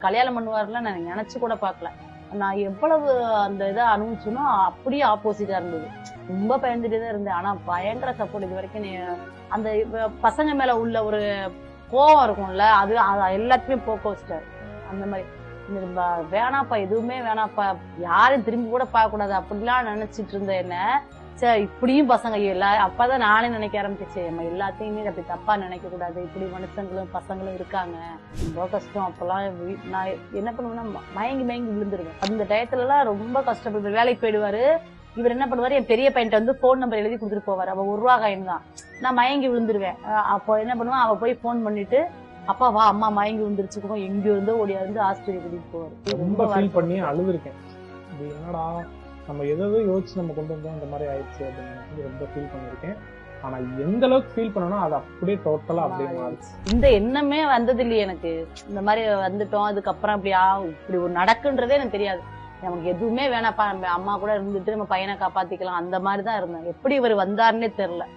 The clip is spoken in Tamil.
கல்யாணம் பண்ணுவாருல நான் நினைச்சு கூட பார்க்கல. நான் எவ்வளவு அந்த இதை அனுபவிச்சனோ அப்படியே ஆப்போசிட்டா இருந்தது. ரொம்ப பயந்துட்டே தான் இருந்தேன். ஆனா பயங்கர சப்போர்ட். இது வரைக்கும் அந்த பசங்க மேல உள்ள ஒரு கோவம் இருக்கும்ல, அது எல்லாத்தையுமே போக்க வச்சிட்டாரு. அந்த மாதிரி வேணாப்பா, எதுவுமே வேணாப்பா, யாரும் திரும்பி கூட பார்க்க கூடாது அப்படிலாம் நினைச்சிட்டு இருந்த என்ன, சரி இப்படியும் பசங்க அப்பதான் நானே நினைக்க ஆரம்பிச்சிச்சு, நம்ம எல்லாத்தையுமே அப்படி தப்பா நினைக்க கூடாது, இப்படி மனுஷங்களும் பசங்களும் இருக்காங்க, ரொம்ப கஷ்டம். அப்பெல்லாம் நான் என்ன பண்ணுவேன்னா மயங்கி மயங்கி விழுந்துருவேன். அந்த டயத்துல எல்லாம் ரொம்ப கஷ்டப்படுவேன். வேலைக்கு போயிடுவாரு, இவர் என்ன பண்ணுவாரு, என் பெரிய பையன்ட்ட வந்து போன் நம்பர் எழுதி கொடுத்துட்டு போவாரு. அவ ₹1 காயின் தான். நான் மயங்கி விழுந்துருவேன். அப்போ என்ன பண்ணுவேன், அவ போய் போன் பண்ணிட்டு, அப்பா வா அம்மா மயங்கி விழுந்துருச்சுக்கோ, எங்கேயோ இருந்தோ ஓடியா இருந்து ஆஸ்பத்திரி கூட்டிட்டு போவாரு. ரொம்ப ஃபீல் பண்ணி அழுதுருக்கேன். இது என்னடா நம்ம எதோ யோசிச்சு நம்ம கொண்டு வந்தோம், இந்த மாதிரி ஆயிடுச்சு அப்படின்னு ரொம்ப ஃபீல் பண்ணிருக்கேன். ஆனா எந்த அளவுக்கு ஃபீல் பண்ணணும் அது அப்படியே டோட்டலா அப்படியே மாறிச்சு. இந்த எண்ணமே வந்தது இல்லையே எனக்கு. இந்த மாதிரி வந்துட்டோம், அதுக்கப்புறம் இப்படி ஒரு நடக்குன்றதே எனக்கு தெரியாது. நமக்கு எதுவுமே வேணாப்பா, நம்ம அம்மா கூட இருந்துட்டு நம்ம பையனை காப்பாத்திக்கலாம், அந்த மாதிரிதான் இருந்தேன். எப்படி இவர் வந்தாருன்னே தெரியல.